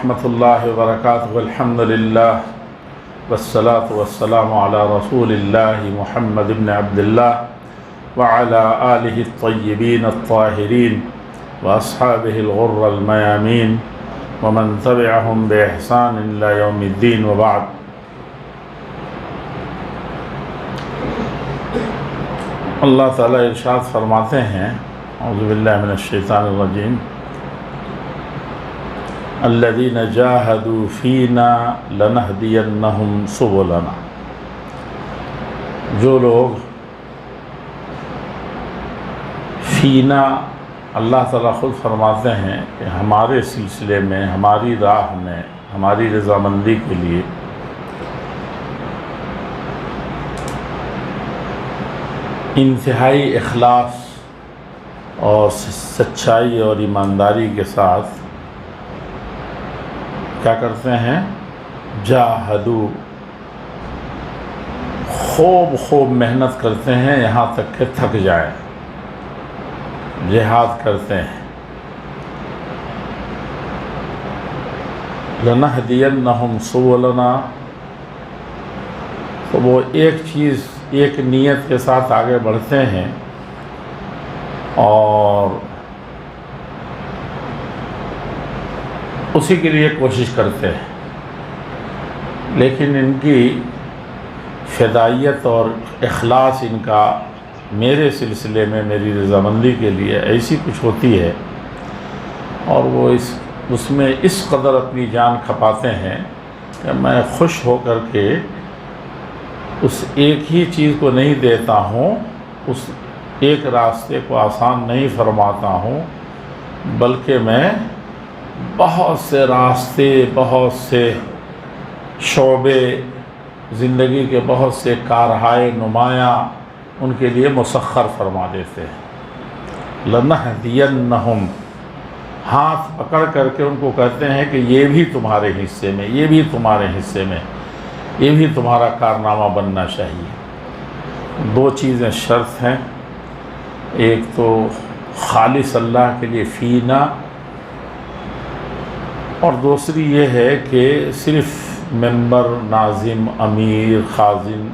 ورحمۃ اللہ وبرکاتہ الحمد للہ والصلاة والسلام علی رسول اللہ محمد بن عبد اللہ وعلی آلہ الطیبین الطاہرین واصحابہ الغر المیامین ومن تبعہم بإحسان الی یوم الدین وبعد۔ اللہ تعالیٰ ارشاد فرماتے ہیں اعوذ باللہ من الشیطان الرجیم الذین جاہدوا فینا لنہدینہم سبلنا، جو لوگ فینا، اللہ تعالیٰ خود فرماتے ہیں کہ ہمارے سلسلے میں، ہماری راہ میں، ہماری رضامندی کے لیے انتہائی اخلاص اور سچائی اور ایمانداری کے ساتھ کیا کرتے ہیں؟ جاہدو، خوب محنت کرتے ہیں یہاں تک کہ تھک جائیں، جہاد کرتے ہیں۔ لنہدینہم سبلنا، تو وہ ایک نیت کے ساتھ آگے بڑھتے ہیں اور اسی کے لیے کوشش کرتے ہیں، لیکن ان کی فدائیت اور اخلاص ان کا میرے سلسلے میں، میری رضامندی کے لیے ایسی کچھ ہوتی ہے، اور وہ اس میں اس قدر اپنی جان کھپاتے ہیں کہ میں خوش ہو کر کے اس ایک ہی چیز کو نہیں دیتا ہوں، اس ایک راستے کو آسان نہیں فرماتا ہوں، بلکہ میں بہت سے راستے، بہت سے شعبے، زندگی کے بہت سے کارہائے نمایاں ان کے لیے مسخر فرما دیتے ہیں۔ لنہدینہم، ہاتھ پکڑ کر کے ان کو کہتے ہیں کہ یہ بھی تمہارے حصے میں، یہ بھی تمہارے حصے میں، یہ بھی تمہارا کارنامہ بننا چاہیے۔ دو چیزیں شرط ہیں، ایک تو خالص اللہ کے لیے فینا، اور دوسری یہ ہے کہ صرف ممبر، ناظم، امیر، خازن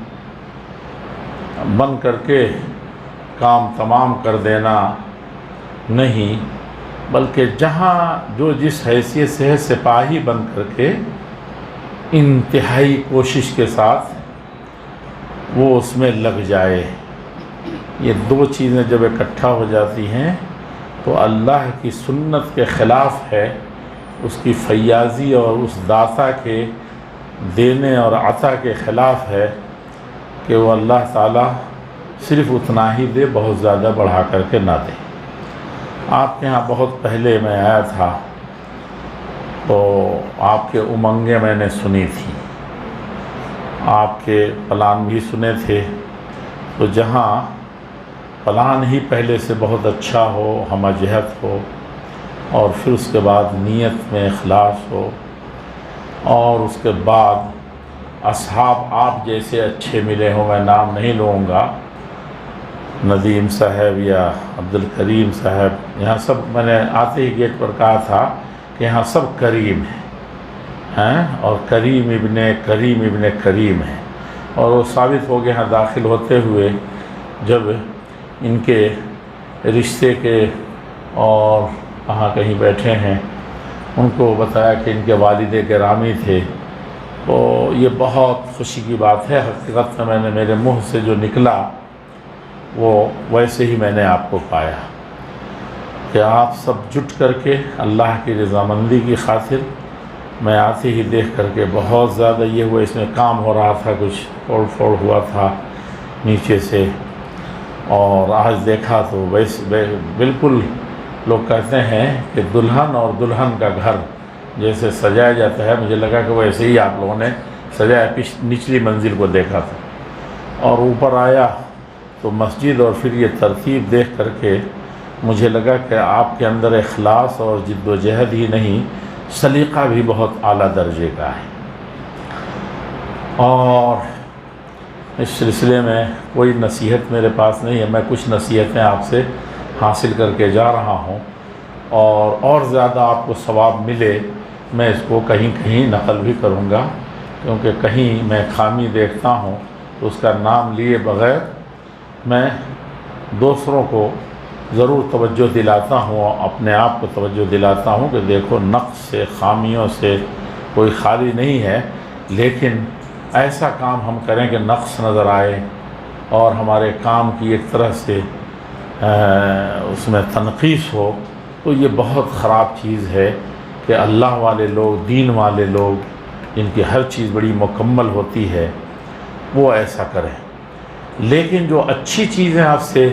بن کر کے کام تمام کر دینا نہیں، بلکہ جہاں جو جس حیثیت سے ہے سپاہی بن کر کے انتہائی کوشش کے ساتھ وہ اس میں لگ جائے۔ یہ دو چیزیں جب اکٹھا ہو جاتی ہیں تو اللہ کی سنت کے خلاف ہے، اس کی فیاضی اور اس داتا کے دینے اور عطا کے خلاف ہے کہ وہ اللہ تعالیٰ صرف اتنا ہی دے، بہت زیادہ بڑھا کر کے نہ دے۔ آپ کے ہاں بہت پہلے میں آیا تھا تو آپ کے امنگیں میں نے سنی تھی، آپ کے پلان بھی سنے تھے، تو جہاں پلان ہی پہلے سے بہت اچھا ہو، ہمہ جہت ہو، اور پھر اس کے بعد نیت میں اخلاص ہو، اور اس کے بعد اصحاب آپ جیسے اچھے ملے ہوں، میں نام نہیں لوں گا، ندیم صاحب یا عبد الکریم صاحب، یہاں سب میں نے آتے ہی گیٹ پر کہا تھا کہ یہاں سب کریم ہیں، اور کریم ابن کریم ہیں، اور وہ ثابت ہو گیا یہاں داخل ہوتے ہوئے جب ان کے رشتے کے اور کہاں کہیں بیٹھے ہیں، ان کو بتایا کہ ان کے والد گرامی تھے، تو یہ بہت خوشی کی بات ہے۔ حقیقت میں نے میرے منہ سے جو نکلا وہ ویسے ہی میں نے آپ کو پایا کہ آپ سب جٹ کر کے اللہ کی رضامندی کی خاطر، میں آتے ہی دیکھ کر کے بہت زیادہ یہ ہوا، اس میں کام ہو رہا تھا، کچھ توڑ ہوا تھا نیچے سے، اور آج دیکھا تو بالکل لوگ کہتے ہیں کہ دلہن اور دلہن کا گھر جیسے سجایا جاتا ہے، مجھے لگا کہ ویسے ہی آپ لوگوں نے سجایا، نچلی منزل کو دیکھا تھا، اور اوپر آیا تو مسجد اور پھر یہ ترتیب دیکھ کر کے مجھے لگا کہ آپ کے اندر اخلاص اور جد و جہد ہی نہیں، سلیقہ بھی بہت اعلیٰ درجے کا ہے۔ اور اس سلسلے میں کوئی نصیحت میرے پاس نہیں ہے، میں کچھ نصیحتیں آپ سے حاصل کر کے جا رہا ہوں، اور زیادہ آپ کو ثواب ملے میں اس کو کہیں کہیں نقل بھی کروں گا، کیونکہ کہیں میں خامی دیکھتا ہوں تو اس کا نام لیے بغیر میں دوسروں کو ضرور توجہ دلاتا ہوں اور اپنے آپ کو توجہ دلاتا ہوں کہ دیکھو نقص سے، خامیوں سے کوئی خالی نہیں ہے، لیکن ایسا کام ہم کریں کہ نقص نظر آئے اور ہمارے کام کی ایک طرح سے اس میں تنقیص ہو، تو یہ بہت خراب چیز ہے کہ اللہ والے لوگ، دین والے لوگ، جن کی ہر چیز بڑی مکمل ہوتی ہے، وہ ایسا کریں۔ لیکن جو اچھی چیزیں آپ سے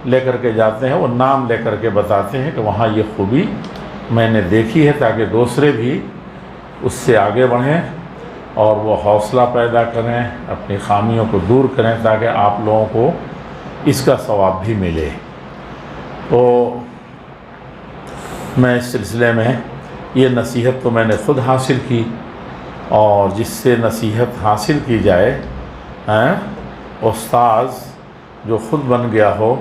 لے کر کے جاتے ہیں، وہ نام لے کر کے بتاتے ہیں کہ وہاں یہ خوبی میں نے دیکھی ہے، تاکہ دوسرے بھی اس سے آگے بڑھیں اور وہ حوصلہ پیدا کریں، اپنی خامیوں کو دور کریں، تاکہ آپ لوگوں کو اس کا ثواب بھی ملے۔ تو میں اس سلسلے میں یہ نصیحت تو میں نے خود حاصل کی، اور جس سے نصیحت حاصل کی جائے، استاذ جو خود بن گیا ہو،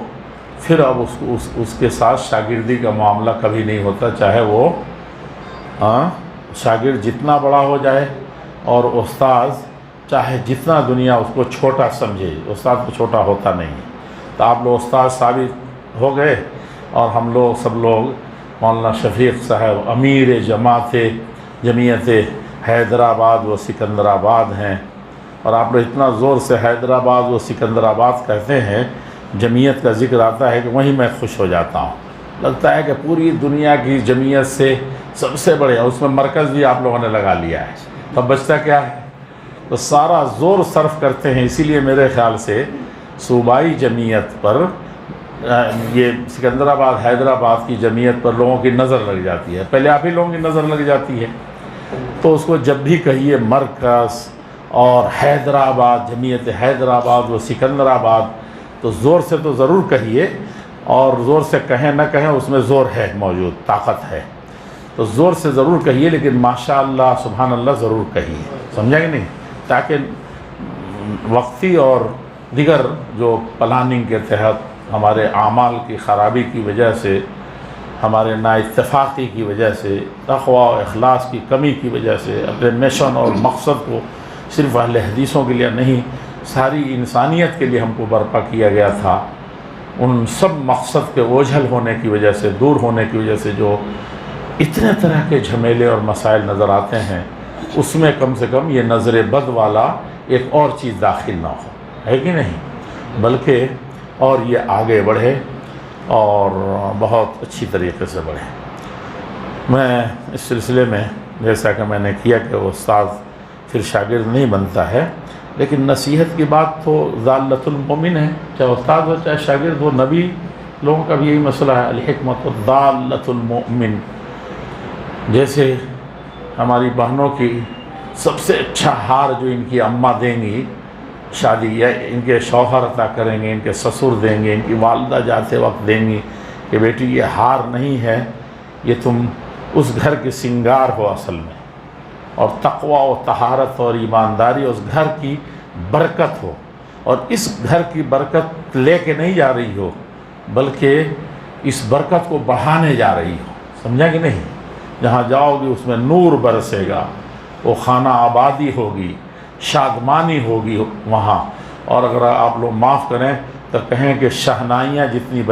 پھر اب اس کے ساتھ شاگردی کا معاملہ کبھی نہیں ہوتا، چاہے وہ شاگرد جتنا بڑا ہو جائے، اور استاذ چاہے جتنا دنیا اس کو چھوٹا سمجھے، استاد کو چھوٹا ہوتا نہیں۔ تو آپ لوگ استاذ ثابت ہو گئے، اور ہم لوگ سب لوگ مولانا شفیق صاحب امیر جمعیت حیدرآباد و سکندرآباد ہیں، اور آپ لوگ اتنا زور سے حیدرآباد و سکندرآباد کہتے ہیں، جمعیت کا ذکر آتا ہے کہ وہیں میں خوش ہو جاتا ہوں، لگتا ہے کہ پوری دنیا کی جمعیت سے سب سے بڑے، اور اس میں مرکز بھی آپ لوگوں نے لگا لیا ہے، تب بچتا کیا ہے؟ تو سارا زور صرف کرتے ہیں۔ اسی لیے میرے خیال سے صوبائی جمعیت پر، یہ سکندرآباد حیدرآباد کی جمعیت پر لوگوں کی نظر لگ جاتی ہے، پہلے آپ ہی لوگوں کی نظر لگ جاتی ہے، تو اس کو جب بھی کہیے مرکز اور حیدرآباد، جمعیت حیدرآباد و سکندرآباد، تو زور سے تو ضرور کہیے، اور زور سے کہیں نہ کہیں اس میں زور ہے موجود، طاقت ہے، تو زور سے ضرور کہیے، لیکن ماشاءاللہ سبحان اللہ ضرور کہیے، سمجھا کہ نہیں؟ تاکہ وقتی اور دیگر جو پلاننگ کے تحت ہمارے اعمال کی خرابی کی وجہ سے، ہمارے نااتفاقی کی وجہ سے، تقوی و اخلاص کی کمی کی وجہ سے، اپنے مشن اور مقصد کو صرف اہل حدیثوں کے لیے نہیں، ساری انسانیت کے لیے ہم کو برپا کیا گیا تھا، ان سب مقصد کے اوجھل ہونے کی وجہ سے، دور ہونے کی وجہ سے جو اتنے طرح کے جھمیلے اور مسائل نظر آتے ہیں، اس میں کم سے کم یہ نظر بد والا ایک اور چیز داخل نہ ہو، ہے کہ نہیں؟ بلکہ اور یہ آگے بڑھے اور بہت اچھی طریقے سے بڑھے۔ میں اس سلسلے میں، جیسا کہ میں نے کیا کہ استاد پھر شاگرد نہیں بنتا ہے، لیکن نصیحت کی بات تو ضالۃ المؤمن ہے، چاہے استاد ہو چاہے شاگرد ہو، نبی لوگوں کا بھی یہی مسئلہ ہے، الحکمت ضالۃ المؤمن۔ جیسے ہماری بہنوں کی سب سے اچھا ہار جو ان کی اماں دیں گی شادی، یا ان کے شوہر عطا کریں گے، ان کے سسر دیں گے، ان کی والدہ جاتے وقت دیں گی کہ بیٹی یہ ہار نہیں ہے، یہ تم اس گھر کے سنگار ہو اصل میں، اور تقوی و طہارت اور ایمانداری اس گھر کی برکت ہو، اور اس گھر کی برکت لے کے نہیں جا رہی ہو، بلکہ اس برکت کو بڑھانے جا رہی ہو، سمجھا کہ نہیں؟ جہاں جاؤ گی اس میں نور برسے گا، وہ خانہ آبادی ہوگی، شادمانی ہوگی وہاں، اور اگر آپ لوگ معاف کریں تو کہیں کہ شہنائیاں جتنی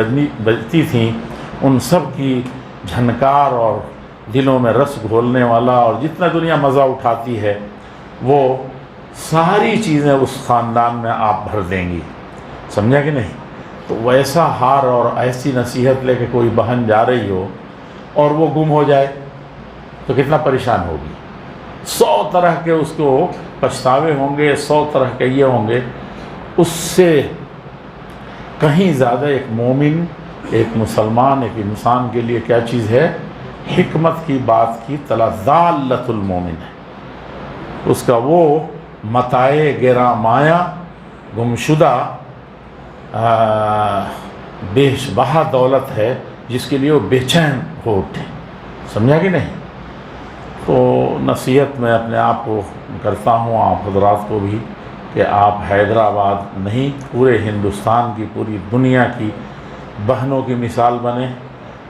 بجتی تھیں، ان سب کی جھنکار اور دلوں میں رس گھولنے والا، اور جتنا دنیا مزہ اٹھاتی ہے، وہ ساری چیزیں اس خاندان میں آپ بھر دیں گی، سمجھا کہ نہیں؟ تو ویسا ہار اور ایسی نصیحت لے کے کوئی بہن جا رہی ہو اور وہ گم ہو جائے تو کتنا پریشان ہوگی، 100 طرح کے اس کو پچھتاوے ہوں گے، 100 طرح کے یہ ہوں گے۔ اس سے کہیں زیادہ ایک مومن، ایک مسلمان، ایک انسان کے لیے کیا چیز ہے؟ حکمت کی بات کی طلب، ضالۃ المومن ہے، اس کا وہ متاع گراں مایا، گمشدہ بیش بہا دولت ہے، جس کے لیے وہ بے چین ہو اٹھے، سمجھا کہ نہیں؟ تو نصیحت میں اپنے آپ کو کرتا ہوں، آپ حضرات کو بھی، کہ آپ حیدرآباد نہیں، پورے ہندوستان کی، پوری دنیا کی بہنوں کی مثال بنیں،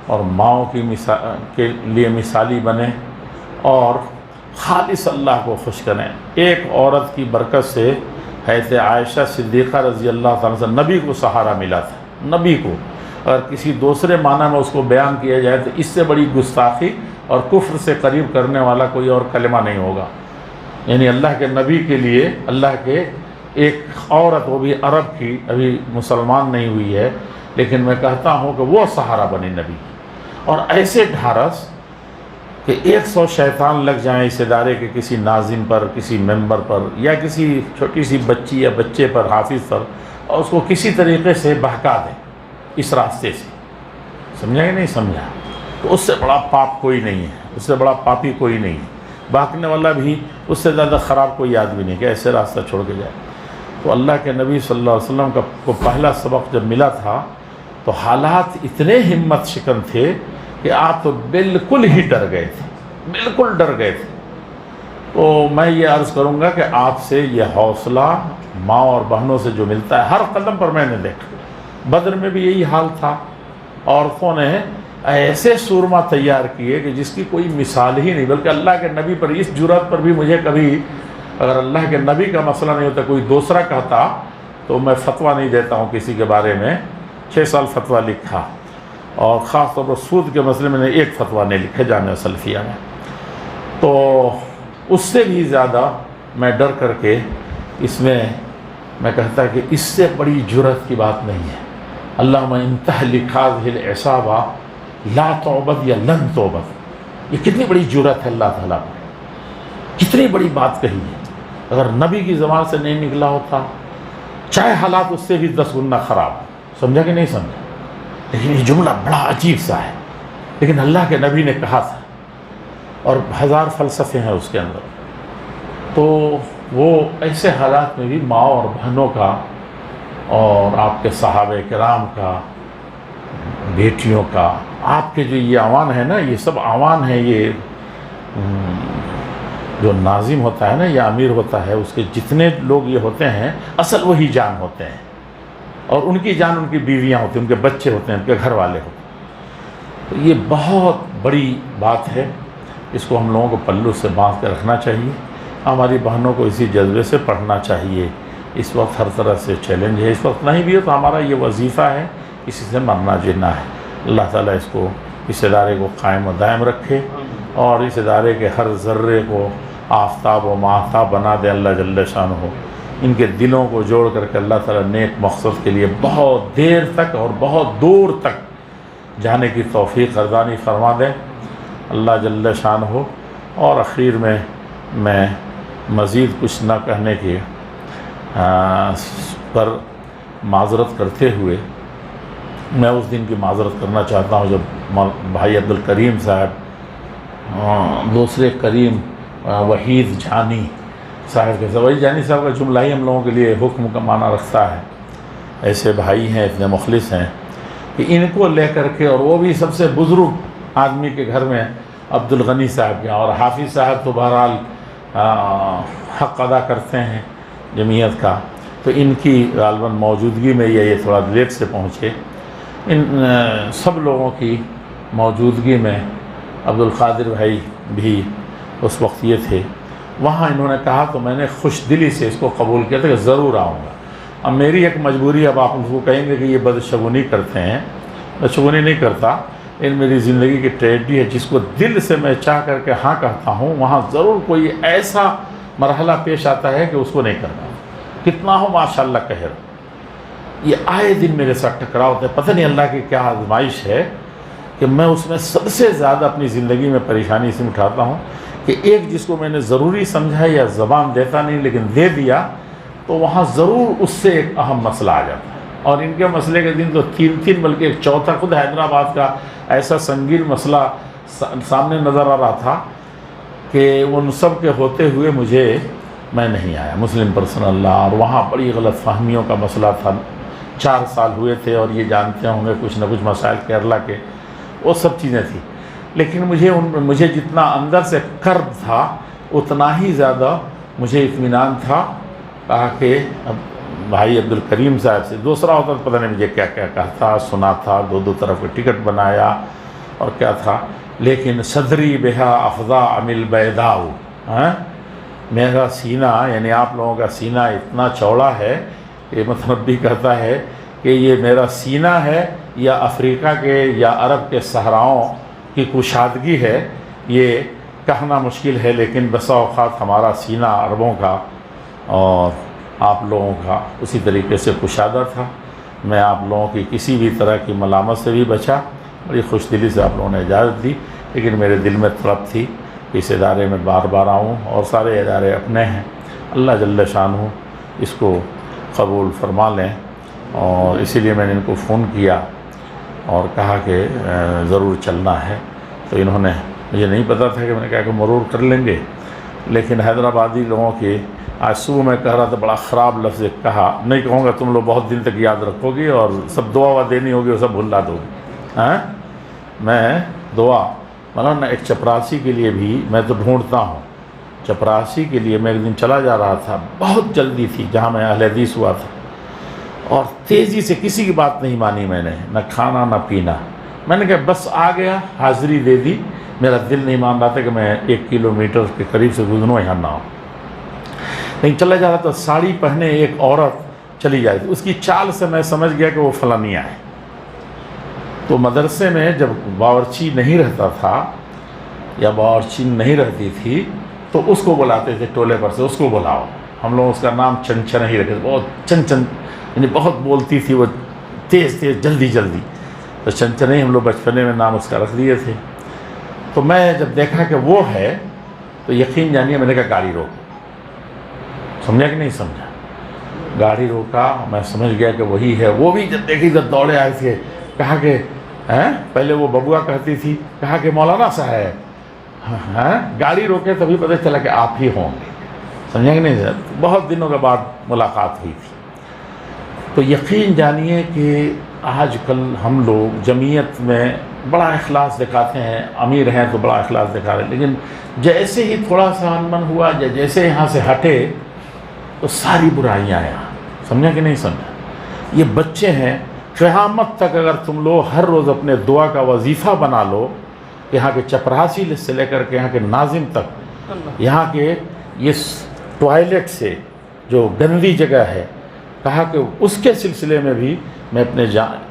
اور ماؤں کی مثال کے لیے مثالی بنیں، اور خالص اللہ کو خوش کریں۔ ایک عورت کی برکت سے حضرت عائشہ صدیقہ رضی اللہ تعالیٰ سے نبی کو سہارا ملا تھا، نبی کو۔ اگر کسی دوسرے معنی میں اس کو بیان کیا جائے تو اس سے بڑی گستاخی اور کفر سے قریب کرنے والا کوئی اور کلمہ نہیں ہوگا۔ یعنی اللہ کے نبی کے لیے اللہ کے ایک عورت، وہ بھی عرب کی، ابھی مسلمان نہیں ہوئی ہے، لیکن میں کہتا ہوں کہ وہ سہارا بنی نبی، اور ایسے ڈھارس کہ 100 شیطان لگ جائیں اس ادارے کے کسی ناظم پر، کسی ممبر پر، یا کسی چھوٹی سی بچی یا بچے پر، حافظ پر، اور اس کو کسی طریقے سے بہکا دیں اس راستے سے۔ سمجھا کہ نہیں سمجھا؟ تو اس سے بڑا پاپ کوئی نہیں ہے، اس سے بڑا پاپی کوئی نہیں ہے، بہکنے والا بھی اس سے زیادہ خراب کوئی آدمی نہیں کہ ایسے راستہ چھوڑ کے جائے۔ تو اللہ کے نبی صلی اللہ علیہ وسلم کو پہلا سبق جب ملا تھا تو حالات اتنے ہمت شکن تھے کہ آپ تو بالکل ہی ڈر گئے تھے، بالکل ڈر گئے تھے۔ تو میں یہ عرض کروں گا کہ آپ سے یہ حوصلہ ماں اور بہنوں سے جو ملتا ہے ہر قدم پر میں نے دیکھا۔ بدر میں بھی یہی حال تھا، عورتوں نے ایسے سورما تیار کیے کہ جس کی کوئی مثال ہی نہیں، بلکہ اللہ کے نبی پر اس جرات پر بھی مجھے کبھی، اگر اللہ کے نبی کا مسئلہ نہیں ہوتا کوئی دوسرا کہتا تو میں فتویٰ نہیں دیتا ہوں کسی کے بارے میں۔ 6 سال فتویٰ لکھا، اور خاص طور پر سود کے مسئلے میں نے ایک فتویٰ نہیں لکھا جامعہ سلفیہ میں۔ تو اس سے بھی زیادہ میں ڈر کر کے اس میں کہتا کہ اس سے بڑی جرات کی بات نہیں ہے۔ اللہم ان تہلک ہذہ العصابہ لا تعبد یا لن تعبد، یہ کتنی بڑی جرات ہے اللہ تعالیٰ پر، کتنی بڑی بات کہی ہے۔ اگر نبی کی زبان سے نہیں نکلا ہوتا، چاہے حالات اس سے بھی 10 گنا خراب، سمجھا کہ نہیں سمجھا؟ لیکن یہ جملہ بڑا عجیب سا ہے، لیکن اللہ کے نبی نے کہا تھا، اور 1000 فلسفے ہیں اس کے اندر۔ تو وہ ایسے حالات میں بھی ماں اور بہنوں کا، اور آپ کے صحابہ کرام کا، بیٹیوں کا، آپ کے جو یہ اعوان ہے نا، یہ سب اعوان ہیں، یہ جو ناظم ہوتا ہے نا یا امیر ہوتا ہے، اس کے جتنے لوگ یہ ہوتے ہیں اصل وہی جان ہوتے ہیں، اور ان کی جان ان کی بیویاں ہوتی ہیں، ان کے بچے ہوتے ہیں، ان کے گھر والے ہوتے ہیں۔ تو یہ بہت بڑی بات ہے، اس کو ہم لوگوں کو پلو سے باندھ کے رکھنا چاہیے، ہماری بہنوں کو اسی جذبے سے پڑھنا چاہیے۔ اس وقت ہر طرح سے چیلنج ہے، اس وقت نہیں بھی ہو تو ہمارا یہ وظیفہ ہے، اسی سے مرنا جینا ہے۔ اللہ تعالیٰ اس ادارے کو قائم و دائم رکھے، اور اس ادارے کے ہر ذرے کو آفتاب و ماہتاب بنا دے اللہ جل شانہ ہو۔ ان کے دلوں کو جوڑ کر کے اللہ تعالیٰ نیک مقصد کے لیے بہت دیر تک اور بہت دور تک جانے کی توفیق ارزانی فرما دیں اللہ جل شانہ ہو۔ اور اخیر میں مزید کچھ نہ کہنے کے پر معذرت کرتے ہوئے میں اس دن کی معذرت کرنا چاہتا ہوں جب بھائی عبدالکریم صاحب، دوسرے کریم وحید جانی صاحب کے ساتھ، وحید جانی صاحب کا جملہ ہی ہم لوگوں کے لیے حکم کا معنی رکھتا ہے۔ ایسے بھائی ہیں، اتنے مخلص ہیں کہ ان کو لے کر کے، اور وہ بھی سب سے بزرگ آدمی کے گھر میں عبدالغنی صاحب کے، اور حافظ صاحب تو بہرحال حق ادا کرتے ہیں جمعیت کا، تو ان کی غالباً موجودگی میں یہ تھوڑا لیٹ سے پہنچے، ان سب لوگوں کی موجودگی میں عبدالقادر بھائی بھی اس وقت یہ تھے وہاں۔ انہوں نے کہا تو میں نے خوش دلی سے اس کو قبول کیا تھا کہ ضرور آؤں گا۔ اب میری ایک مجبوری، اب آپ ان کو کہیں گے کہ یہ بدشگونی کرتے ہیں، بدشگونی نہیں کرتا، لیکن میری زندگی کی ٹریجڈی ہے، جس کو دل سے میں چاہ کر کے ہاں کہتا ہوں، وہاں ضرور کوئی ایسا مرحلہ پیش آتا ہے کہ اس کو نہیں کرنا، کتنا ہو ماشاءاللہ کہہ رہا۔ یہ آئے دن میرے ساتھ ٹکراؤ ہوتا ہے، پتہ نہیں اللہ کی کیا آزمائش ہے کہ میں اس میں سب سے زیادہ اپنی زندگی میں پریشانی سے اٹھاتا ہوں کہ ایک جس کو میں نے ضروری سمجھا یا زبان دیتا نہیں لیکن دے دیا، تو وہاں ضرور اس سے ایک اہم مسئلہ آ جاتا ہے۔ اور ان کے مسئلے کے دن تو 3 بلکہ ایک چوتھا خود حیدرآباد کا ایسا سنگین مسئلہ سامنے نظر آ رہا تھا کہ ان سب کے ہوتے ہوئے میں نہیں آیا مسلم پرسنل لا، اور وہاں بڑی غلط فہمیوں کا مسئلہ تھا۔ 4 سال ہوئے تھے، اور یہ جانتے ہوں گے کچھ نہ کچھ مسائل کیرلا کے، وہ سب چیزیں تھیں، لیکن مجھے جتنا اندر سے کرب تھا اتنا ہی زیادہ مجھے اطمینان تھا۔ کہا کہ اب بھائی عبدالکریم صاحب سے، دوسرا ہوتا تو پتہ نہیں مجھے کیا کیا کہا تھا، سنا تھا، 2 طرف کے ٹکٹ بنایا اور کیا تھا، لیکن صدری بہا افضا امل بیداؤ، میرا سینہ یعنی آپ لوگوں کا سینہ اتنا چوڑا ہے کہ متنبی کہتا ہے کہ یہ میرا سینہ ہے یا افریقہ کے یا عرب کے صحراؤں کی کشادگی ہے، یہ کہنا مشکل ہے، لیکن بسا اوقات ہمارا سینہ عربوں کا اور آپ لوگوں کا اسی طریقے سے کشادہ تھا۔ میں آپ لوگوں کی کسی بھی طرح کی ملامت سے بھی بچا، بڑی خوش دلی سے آپ لوگوں نے اجازت دی، لیکن میرے دل میں طلب تھی کہ اس ادارے میں بار بار آؤں، اور سارے ادارے اپنے ہیں، اللہ جل شانہ اس کو قبول فرما لیں، اور اسی لیے میں نے ان کو فون کیا اور کہا کہ ضرور چلنا ہے۔ تو انہوں نے، مجھے نہیں پتہ تھا کہ میں نے کہا کہ مرور کر لیں گے، لیکن حیدرآبادی لوگوں کی آج صبح میں کہہ رہا تھا، بڑا خراب لفظ کہا، نہیں کہوں گا، تم لوگ بہت دن تک یاد رکھو گی اور سب دعا دینی ہوگی وہ سب بھلا دو گی۔ میں دعا مولانا ایک چپراسی کے لیے بھی میں تو ڈھونڈتا ہوں، چپراسی کے لیے میں ایک دن چلا جا رہا تھا، بہت جلدی تھی، جہاں میں اہل حدیث ہوا تھا، اور تیزی سے کسی کی بات نہیں مانی میں نے، نہ کھانا نہ پینا، میں نے کہا بس آ گیا، حاضری دے دی، میرا دل نہیں مان رہا تھا کہ میں 1 کلومیٹر کے قریب سے گزروں یہاں نہ ہوں، لیکن چلا جا رہا تھا، ساڑی پہنے ایک عورت چلی جاتی تھی، اس کی چال سے میں سمجھ گیا کہ وہ فلانیہ ہے۔ تو مدرسے میں جب باورچی نہیں رہتا تھا یا باورچی نہیں رہتی تھی تو اس کو بلاتے تھے ٹولے پر سے، اس کو بلاؤ، ہم لوگ اس کا نام چنچن ہی رکھے تھے، بہت چنچن، یعنی بہت بولتی تھی وہ، تیز جلدی جلدی، تو چنچن ہی ہم لوگ بچپنے میں نام اس کا رکھ دیے تھے۔ تو میں جب دیکھا کہ وہ ہے تو یقین جانیے میں نے کہا گاڑی روک، سمجھا کہ نہیں سمجھا، گاڑی روکا، میں سمجھ گیا کہ وہی ہے، وہ بھی جب دیکھی جب دوڑے آئے تھے، کہا کہ پہلے وہ ببوا کہتی تھی، کہا کہ مولانا صاحب، گاڑی روکے تبھی پتہ چلا کہ آپ ہی ہوں گے، سمجھا کہ نہیں، بہت دنوں کے بعد ملاقات ہوئی تھی۔ تو یقین جانیے کہ آج کل ہم لوگ جمعیت میں بڑا اخلاص دکھاتے ہیں، امیر ہیں تو بڑا اخلاص دکھا رہے ہیں، لیکن جیسے ہی تھوڑا سا انمن ہوا یا جیسے یہاں سے ہٹے تو ساری برائیاں یہاں، سمجھا کہ نہیں سمجھا۔ یہ بچے ہیں، قیامت تک اگر تم لوگ ہر روز اپنے دعا کا وظیفہ بنا لو، یہاں کے چپراسی سے لے کر کے یہاں کے ناظم تک، یہاں کے یہ ٹوائلٹ سے جو گندی جگہ ہے، کہا کہ اس کے سلسلے میں بھی میں اپنے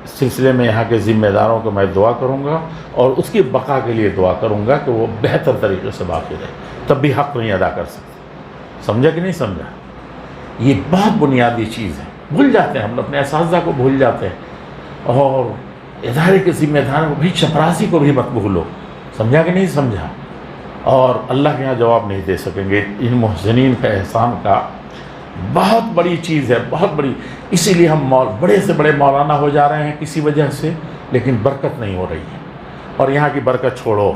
سلسلے میں یہاں کے ذمہ داروں کو میں دعا کروں گا اور اس کی بقا کے لیے دعا کروں گا کہ وہ بہتر طریقے سے باقی رہے، تب بھی حق نہیں ادا کر سکتے، سمجھا کہ نہیں سمجھا۔ یہ بہت بنیادی چیز ہے، بھول جاتے ہیں ہم اپنے اساتذہ کو، بھول جاتے ہیں، اور ادارے کے ذمہ داروں کو بھی، چپراسی کو بھی مت بھولو، سمجھا کہ نہیں سمجھا، اور اللہ کے یہاں جواب نہیں دے سکیں گے۔ ان محسنین کا احسان کا بہت بڑی چیز ہے، بہت بڑی، اسی لیے ہم بڑے سے بڑے مولانا ہو جا رہے ہیں کسی وجہ سے، لیکن برکت نہیں ہو رہی ہے، اور یہاں کی برکت چھوڑو،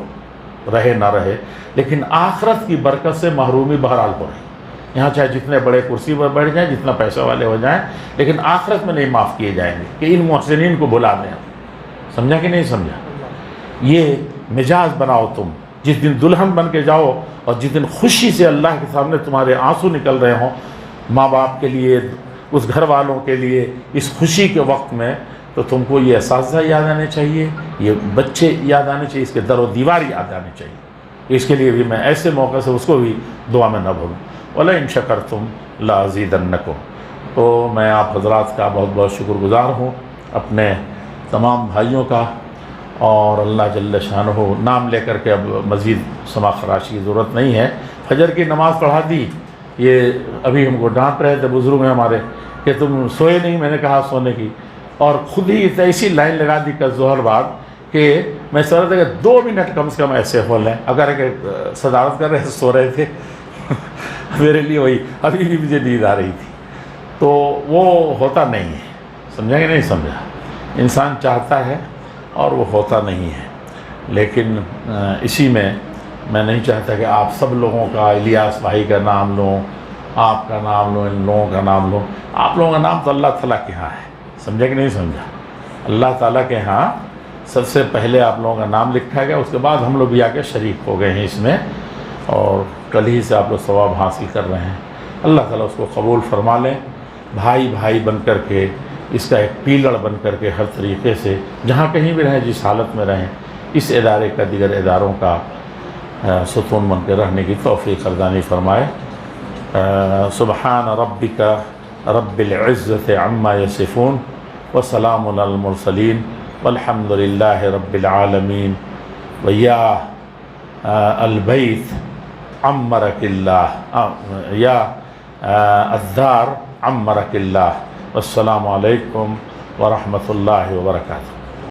رہے نہ رہے، لیکن آخرت کی برکت سے محرومی بہرحال ہو رہی ہے۔ یہاں چاہے جتنے بڑے کرسی پر بیٹھ جائیں، جتنا پیسہ والے ہو جائیں، لیکن آخرت میں نہیں معاف کیے جائیں گے کہ ان محسنین کو بھلا دیں، سمجھا کہ نہیں سمجھا۔ یہ مزاج بناؤ تم، جس دن دلہن بن کے جاؤ اور جس دن خوشی سے اللہ کے سامنے تمہارے آنسو نکل رہے ہوں، ماں باپ کے لیے، اس گھر والوں کے لیے، اس خوشی کے وقت میں، تو تم کو یہ اساتذہ یاد آنے چاہیے، یہ بچے یاد آنے چاہیے، اس کے در و دیوار یاد آنے چاہیے۔ اس کے لیے بھی میں ایسے موقع سے اس کو بھی دعا میں نہ بھولوں، وَلَئِن شَكَرْتُمْ لَأَزِيدَنَّكُمْ۔ تو میں آپ حضرات کا بہت بہت شکر گزار ہوں، اپنے تمام بھائیوں کا، اور اللہ جل شانہ نام لے کر کے اب مزید سما خراشی کی ضرورت نہیں ہے۔ فجر کی نماز پڑھا دی، یہ ابھی ہم کو ڈانٹ رہے تھے بزرگ ہیں ہمارے کہ تم سوئے نہیں، میں نے کہا سونے کی، اور خود ہی ایسی لائن لگا دی کل ظہر بعد کہ میں سوچ رہا تھا کہ 2 منٹ کم سے کم ایسے ہو لیں، اگر کہ صدارت کر رہے سو رہے تھے میرے لیے وہی، ابھی بھی مجھے نیند آ رہی تھی، تو وہ ہوتا نہیں ہے، سمجھا کہ نہیں سمجھا۔ انسان چاہتا ہے اور وہ ہوتا نہیں ہے، لیکن اسی میں نہیں چاہتا کہ آپ سب لوگوں کا، الیاس بھائی کا نام لوں، آپ کا نام لوں، ان لوگوں کا نام لوں۔ آپ لوگوں کا نام تو اللہ تعالیٰ کے ہاں ہے، سمجھا کہ نہیں سمجھا۔ اللہ تعالیٰ کے ہاں سب سے پہلے آپ لوگوں کا نام لکھا گیا، اس کے بعد ہم لوگ بھی آ کے شریک ہو گئے ہیں اس میں، اور کل ہی سے آپ لوگ ثواب حاصل کر رہے ہیں۔ اللہ تعالیٰ اس کو قبول فرما لیں، بھائی بھائی بن کر کے، اس کا ایک پیلڑ بن کر کے، ہر طریقے سے جہاں کہیں بھی رہیں، جس حالت میں رہیں، اس ادارے کا دیگر اداروں کا ستون بن کے رہنے کی توفیق عرضانی فرمائے۔ سبحان ربک رب العزت عما یصفون وسلام علی المرسلین والحمد للہ رب العالمین۔ ویا البیت عمرک اللہ، یا الدار عمرک اللہ۔ والسلام علیکم ورحمۃ اللہ وبرکاتہ۔